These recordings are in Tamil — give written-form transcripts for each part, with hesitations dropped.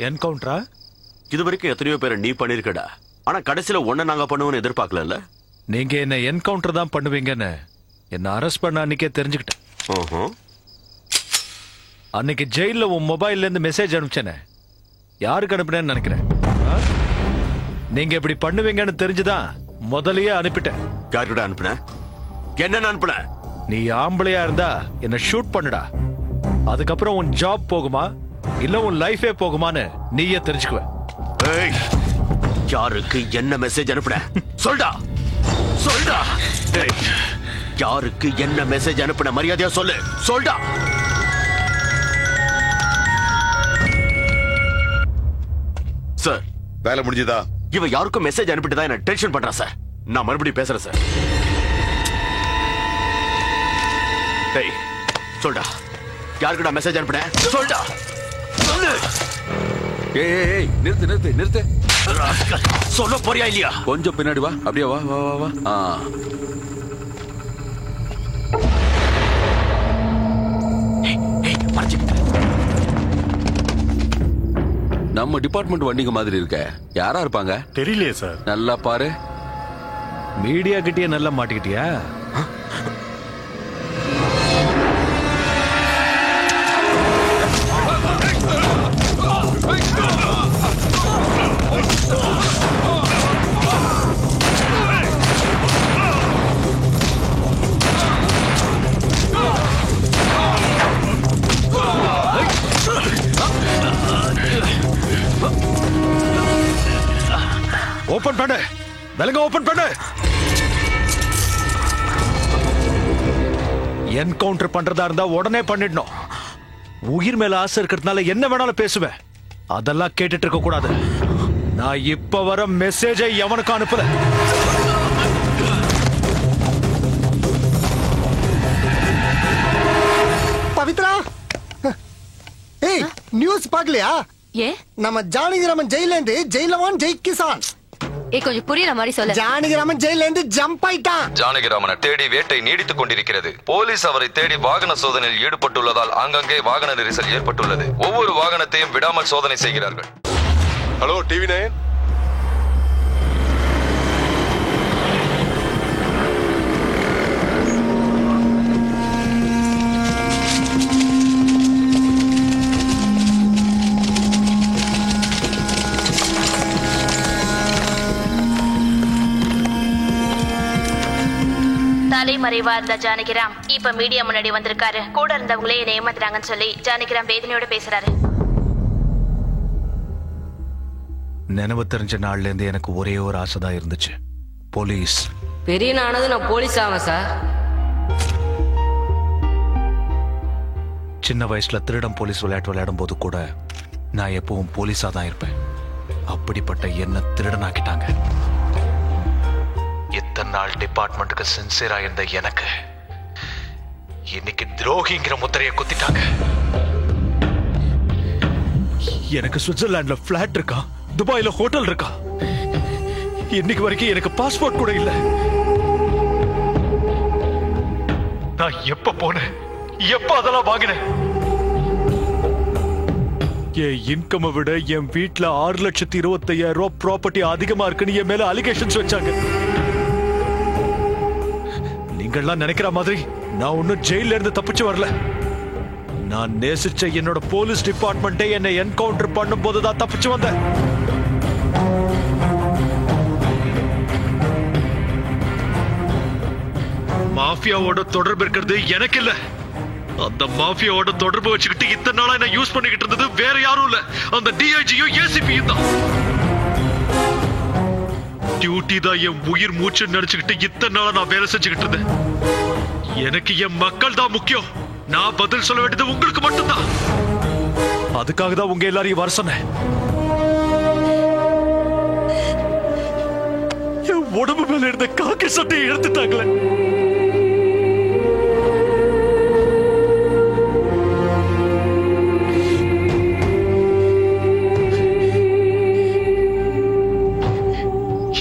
என்கவுண்டரா? இது வரைக்கும் எத்தனையோ பேரை நீ பண்ணிருக்கடா. ஆனா கடைசியில ஒன்ன நாங்க பண்ணுவோம்னு எதிர்பார்க்கல. நீங்க என்ன என்கவுண்டர் தான் பண்ணுவீங்கன்னு என்ன அரெஸ்ட் பண்ண அன்னைக்கே தெரிஞ்சுக்கிட்டேன். அன்னைக்கு ஜெயில உன் மொபைல்ல இருந்து மெசேஜ் அனுப்பிச்சேனே, யாருக்கு அனுப்பினேன்னு நினைக்கிறேன்? நீங்க இப்படி பண்ணுவீங்கன்னு தெரிஞ்சுதான் முதல்லயே அனுப்பிட்டேன். யார்கிட்ட அனுப்புன? என்ன அனுப்புன? நீ ஆம்பளையா இருந்தா என்ன ஷூட் பண்ணுடா. அதுக்கப்புறம் உன் ஜாப் போகுமா இல்ல உன் லைஃபே போகுமான்னு நீயே தெரிஞ்சுக்குவ. யாருக்கு என்ன மெசேஜ் அனுப்புன? சொல்டா சொல்டா. யாருக்கு என்ன மெசேஜ் அனுப்புன? மரியாதையா சொல்லு. சொல்டா. சார், வேலை முடிஞ்சதா? இவன் யாருக்கும் மெசேஜ் அனுப்பிட்டு தான் என்ன டென்ஷன் பண்றான் சார். நான் மறுபடியும் பேசுறேன் சார். டேய் சொல்டா, யாருக்குடா மெசேஜ் அனுப்புன? சொல்டா சொல்லு. ஏய் நிறுத்து நிறுத்து நிறுத்து. சொல்ல போறியா இல்லையா? கொஞ்சம் பின்னாடி வா. அப்படியே வா வா வா வா. நம்ம டிபார்ட்மெண்ட் வண்டிங்க மாதிரி இருக்க. யாரா இருப்பாங்க? தெரியலையே சார். நல்லா பாரு. மீடியா கிட்டே நல்லா மாட்டிக்கிட்டியா? ஓபன் பண்ணு. விலங்க ஓபன் பண்ணு. என்கவுண்டர் பண்றதா இருந்தா உடனே பண்ணிடணும். உயிர் மேல ஆசை இருக்கிறதுனால என்ன வேணாலும் பேசுவேன். அதெல்லாம் கேட்டுட்டு இருக்க கூடாது. நான் இப்ப வர மெசேஜை எவனுக்கு அனுப்பல. பவித்ரா, ஏய் நியூஸ் பார்க்கலையா? ஏ நம்ம ஜானகிராமன் ஜெயில இருந்து ஜெயிலவான் ஜெய் கிசான். கொஞ்சம் புரியற மாதிரி சொல்ல. ஜானகிராமன் ஜெயில இருந்து ஜம்ப் ஆயிட்டான். ஜானகிராமனை தேடி வேட்டை நீடித்துக் கொண்டிருக்கிறது. போலீஸ் அவரை தேடி வாகன சோதனையில் ஈடுபட்டுள்ளதால் ஆங்காங்கே வாகன நெரிசல் ஏற்பட்டுள்ளது. ஒவ்வொரு வாகனத்தையும் விடாமல் சோதனை செய்கிறார்கள். Hello TV 9. தலைமறைவா இருந்த ஜானகிராம் இப்ப மீடியா முன்னாடி வந்திருக்காரு. கூட இருந்தவங்களே என்ன ஏமாத்துறாங்கன்னு சொல்லி ஜானகிராம் வேதனையோட பேசுறாரு. நினைவு தெரிஞ்ச நாள்ல இருந்து எனக்கு ஒரே ஒரு ஆசைதான் இருந்துச்சு. போலீஸ். பெரிய நானது நான் போலீஸ் ஆவேன் சார். சின்ன வயசுல திருடம் போலீஸ் விளையாட்டு விளையாடும் போது கூட நான் எப்பவும் போலீஸா தான் இருப்பேன். அப்படிப்பட்ட என்ன திருடனாக்கிட்டாங்க. இத்தனை நாள் டிபார்ட்மெண்ட்டுக்கு சின்சியரா இருந்த எனக்கு இன்னைக்கு துரோகிங்கிற முத்திரையை குத்திட்டாங்க. எனக்கு சுவிட்சர்லாந்துல பிளாட் இருக்கா, துபாயில ஹோட்டல் இருக்கா. இன்னைக்கு வரைக்கும் எனக்கு பாஸ்போர்ட் கூட இல்ல. நான் எப்ப போனேன், எப்ப அதெல்லாம் வாங்கினேன்? என் இன்கம் விட என் வீட்டுல 6,25,000 ரூபாய் ப்ராப்பர்ட்டி அதிகமா இருக்குன்னு என் மேல அலிகேஷன்ஸ் வச்சாங்க. நீங்கள்லாம் நினைக்கிற மாதிரி நான் ஒன்னும் ஜெயில இருந்து தப்பிச்சு வரல. நான் நேசிச்ச என்னோட போலீஸ் டிபார்ட்மெண்ட்டே என்னை என்கவுண்டர் பண்ணும் போதுதான் தப்பிச்சு வந்தேன். மாஃபியாவோட தொடர்பு இருக்கிறது எனக்கு இல்ல. அந்த மாஃபியாவோட தொடர்பு வச்சுக்கிட்டு இத்தனை நாளா என்ன யூஸ் பண்ணிக்கிட்டு இருந்தது வேற யாரும் இல்ல, அந்த டிஐஜியும் ஏசிபியும் தான். டியூட்டி தான் என் உயிர் மூச்சு நினைச்சுக்கிட்டு இத்தனை நாளா நான் வேலை செஞ்சுக்கிட்டு இருந்தேன். எனக்கு என் மக்கள் தான் முக்கியம். நான் பதில் சொல்ல வேண்டியது உங்களுக்கு மட்டும்தான். அதுக்காக தான் உங்க எல்லாரையும் வர சொன்னேன். என் உடம்பு மேல இருந்த காக்கி சட்டையை எடுத்துட்டாங்களே.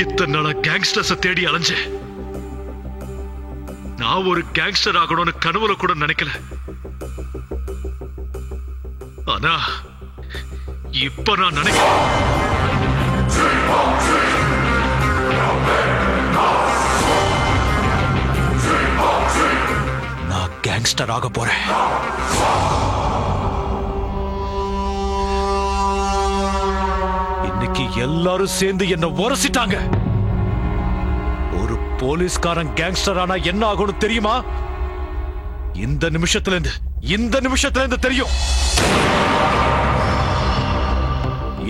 இத்தனை நாளா கேங்ஸ்டர்ஸ தேடி அலைஞ்சேன். நான் ஒரு கேங்ஸ்டர் ஆகணும்னு கனவுல கூட நினைக்கல. ஆனா இப்ப நான் நினைக்கிறேன் நான் கேங்ஸ்டர் ஆக போறேன். இன்னைக்கு எல்லாரும் சேர்ந்து என்ன உரசிட்டாங்க. ஒரு போலீஸ்காரன் கேங்ஸ்டர் ஆனா என்ன ஆகும்னு தெரியுமா? இந்த நிமிஷத்துல இருந்து தெரியும்.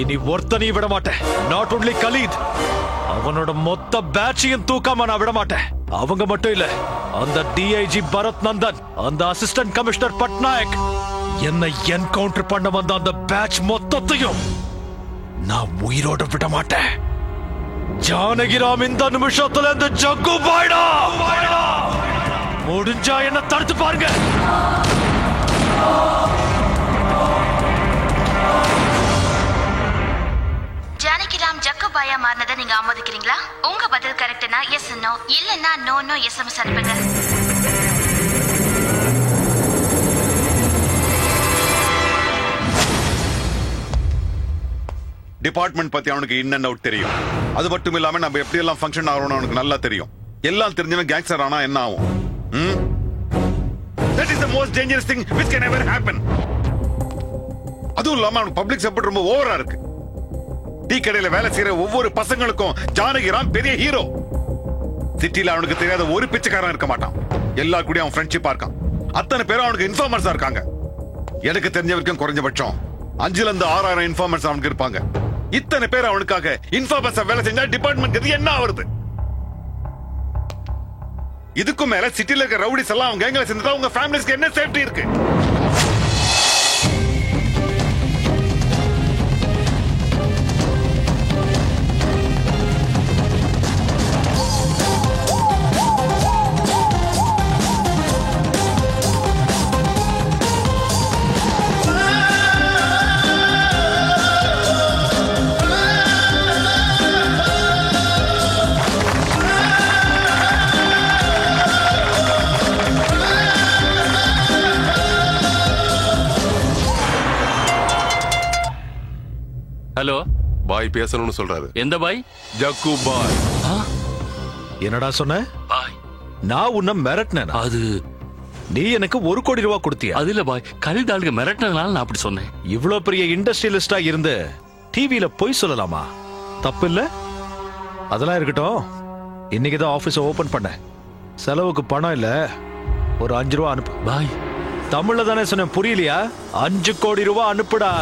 இனி ஒருத்தனையும் விட மாட்டேன். நாட் ஒன்லி கலீத், அவனோட மொத்த பேட்சையும் தூக்காம நான் விட மாட்டேன். அவங்க மட்டும் இல்ல, அந்த டிஐஜி பரத் நந்தன், அந்த அசிஸ்டன்ட் கமிஷனர் பட்நாயக், என்னை என்கவுண்டர் பண்ண வந்த அந்த பேட்ச் மொத்தத்தையும் நான் உயிரோட விட மாட்டேன். ஜானகிராம் இந்த நிமிஷத்துல இந்த ஜக்கு பாய்டா. முடிஞ்சா என்ன தடுத்து பாருங்க. ஜானகிராம் ஜக்குபாயா மாறினதை நீங்க ஆமோதிக்கிறீங்களா? உங்க பதில் கரெக்ட்னா எஸ் நோ, இல்லன்னா நோ நோ எஸ்எம்எஸ் அனுப்புங்க. டிபார்ட்மெண்ட் பத்தி அவனுக்கு இன் அண்ட் அவுட் தெரியும். அது மட்டும் இல்லாம நம்ம எப்படி எல்லாம் ஃபங்க்ஷன் ஆகணும்னு அவனுக்கு நல்லா தெரியும். எல்லாம் தெரிஞ்சவன் கேங்ஸ்டர் ஆனா என்ன ஆகும்? That is the most dangerous thing which can ever happen. அதுவும் இல்லாம அவனுக்கு பப்ளிக் சப்போர்ட் ரொம்ப ஓவரா இருக்கு. டீ கடையில வேலை செய்யற ஒவ்வொரு பசங்களுக்கும் ஜானகிராம் பெரிய ஹீரோ. சிட்டில அவனுக்கு தெரியாத ஒரு பிச்சைக்காரன் இருக்க மாட்டான். எல்லா கூட அவன் ஃப்ரெண்ட்ஷிப்பா இருக்கான். அத்தனை பேரும் அவனுக்கு இன்ஃபார்மர்ஸா இருக்காங்க. எனக்கு தெரிஞ்ச வரைக்கும் குறைஞ்சபட்சம் 5,000 இருந்து 6,000 இன்ஃபார்மர்ஸ் அவனுக்கு இருப்பாங்க. இத்தனை பேர் அவனுக்காக இன்ஃபார்மர்ஸா வேலை செஞ்சா டிபார்ட்மெண்ட் என்ன ஆகுறது? இதுக்கும் மேல சிட்டில இருக்க ரவுடிஸ் எல்லாம் அவங்க கேங்ல சேர்ந்தா உங்க ஃபேமிலிஸ்க்கு என்ன சேஃப்டி இருக்கு? ஹலோ பாய் பேசணும்னு சொல்றாரு. எந்த பாய்? ஜக்கு பாய். என்னடா சொன்ன? பாய் நான் உன்னை மிரட்டினேன். அது நீ எனக்கு 1 கோடி ரூபாய் கொடுத்தியா? அது இல்ல பாய், கலித் ஆளுங்க மிரட்டினதுனால நான் அப்படி சொன்னேன். இவ்ளோ பெரிய இண்டஸ்ட்ரியலிஸ்டா இருந்து டிவில போய் சொல்லலாமா? தப்பு இல்ல? அதெல்லாம் இருக்கட்டும். இன்னைக்கு தான் ஆபீஸ் ஓபன் பண்ண. செலவுக்கு பணம் இல்ல, ஒரு 5 ரூபா அனுப்பு. பாய் தமிழ்ல தானே சொன்னேன், புரியலையா? 5 கோடி ரூபாய் அனுப்புடா.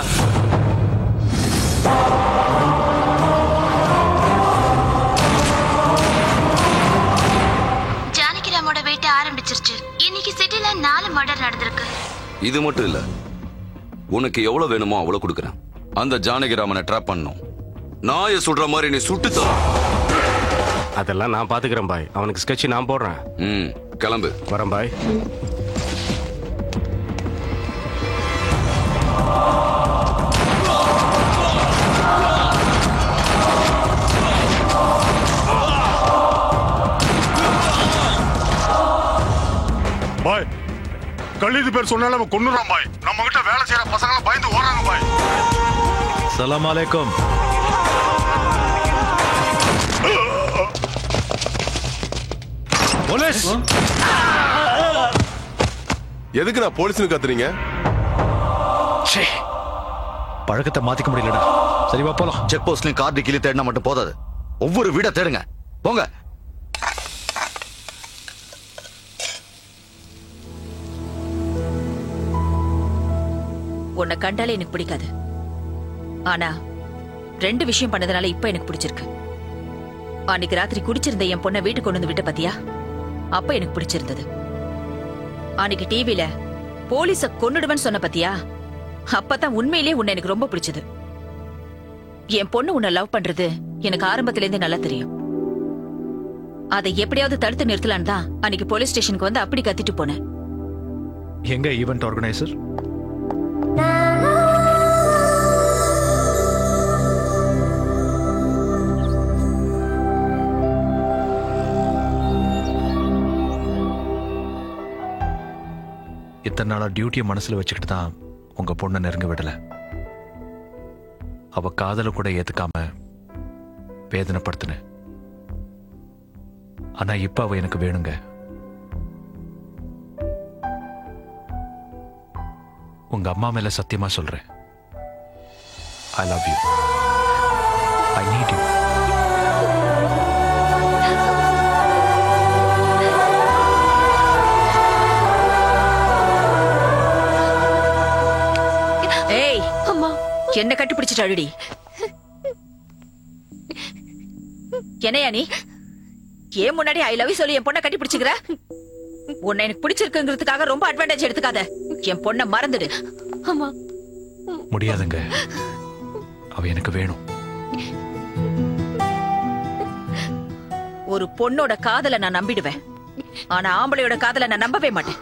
ஜானகிராமோட வேட்டை ஆரம்பிச்சிருச்சு. இன்னைக்கு சிட்டில 4 மர்டர் நடந்திருக்கு. இது மட்டும் இல்ல, உனக்கு எவ்வளவு வேணுமோ அவ்வளவு கொடுக்கறேன். அந்த ஜானகிராமனை ட்ராப் பண்ணணும். நாயை சுடுற மாதிரி நீ சுட்டுத்தா. அதெல்லாம் நான் பாத்துக்கிறேன் பாய். அவனுக்கு ஸ்கெட்ச் நான் போடுறேன். கிளம்பு. வரேன் பாய். பாய், கலீது பேர் சொன்னால அவன் கொன்னுறான் பாய். நம்ம கிட்ட வேலை செய்யற பசங்க பயந்து ஓடுறாங்க பாய். சலாம் அலைக்கும். போலீஸ்! எதுக்கு நான் போலீஸ்னு கத்துறீங்க? பழக்கத்தை மாத்திக்க முடியலடா. சரி வா போலாம். செக் போஸ்ட்லயும் கார்டு கிளி தேடினா மட்டும் போதாது. ஒவ்வொரு வீட தேடுங்க. போங்க. உன்னை கண்டாலே எனக்கு பிடிக்காது. ஆனா 2 விஷயம் பண்ணதுனால இப்ப எனக்கு பிடிச்சிருக்கு. அன்னைக்கு ராத்திரி குடிச்சிருந்த என் பொண்ணை வீட்டுக்கு கொண்டு வந்து விட்ட பாத்தியா? அப்ப எனக்கு பிடிச்சிருந்தது. அன்னைக்கு டிவில போலீஸ கொன்னுடுவேன்னு சொன்ன பாத்தியா? அப்பதான் உண்மையிலேயே உன்னை எனக்கு ரொம்ப பிடிச்சது. என் பொண்ணு உன்னை லவ் பண்றது எனக்கு ஆரம்பத்துல இருந்தே நல்லா தெரியும். அதை எப்படியாவது தடுத்து நிறுத்தலான்னு தான் அன்னைக்கு போலீஸ் ஸ்டேஷனுக்கு வந்து அப்படி கத்திட்டு போனேன். எங்க ஈவென்ட் ஆர்கனைசர்? இத்தனை நாளா டியூட்டியை மனசுல வச்சுக்கிட்டு தான் உங்க பொண்ணை நெருங்க விடல. அவ காதல கூட ஏத்துக்காம வேதனைப்படுத்தின. ஆனா இப்ப அவ எனக்கு வேணுங்க. உங்க அம்மா மேல சத்தியமா சொல்றேன். I love you. I need you. ஏய் அம்மா, என்ன கட்டிப்பிடிச்சிட்டாடி? என்னையா நீ ஏன் முன்னாடி ஐ லவ் யூ சொல்லி என் பொண்ணை கட்டி பிடிச்சுக்கிற? உன்னை எனக்கு பிடிச்சிருக்குங்கிறதுக்காக ரொம்ப அட்வான்டேஜ் எடுத்துக்காத. என் பொண்ணை மறந்துடு. அம்மா முடியாதுங்க. அவ எனக்கு வேணும். ஒரு பொண்ணோட காதலை நான் நம்பிடுவேன், ஆனா ஆம்பளையோட காதலை நான் நம்பவே மாட்டேன்.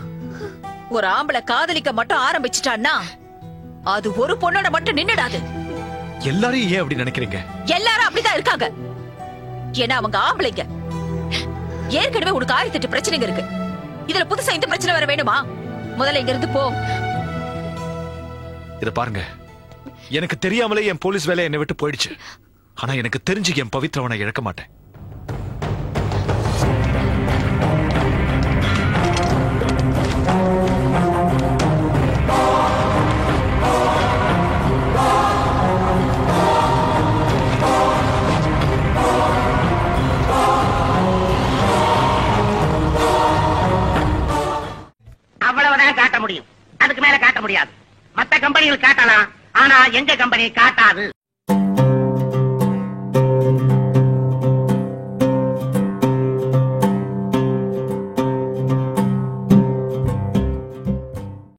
ஒரு ஆம்பளை காதலிக்க மட்டும் ஆரம்பிச்சுட்டான்னா அது ஒரு பொண்ணோட மட்டும் நின்னுடாது. எல்லாரும் ஏன் அப்படி நினைக்கிறீங்க? எல்லாரும் அப்படிதான் இருக்காங்க. ஏன்னா அவங்க ஆம்பளைங்க. ஏற்கனவே உனக்கு 1008 பிரச்சனைங்க இருக்கு. இதுல புதுசா இந்த பிரச்சனை வர வேணுமா? முதல்ல இங்க இருந்து போ. இத பாருங்க, எனக்கு தெரியாமலே என் போலீஸ் வேலை என்னை விட்டு போயிடுச்சு. ஆனா எனக்கு தெரிஞ்சு என் பவித்ரவனை இழக்க மாட்டேன். அவ்வளவுதான் காட்ட முடியும். அதுக்கு மேல காட்ட முடியாது. மத்த கம்பெனிகள் காட்டலாம், ஆனா எங்க கம்பெனி காட்டாது.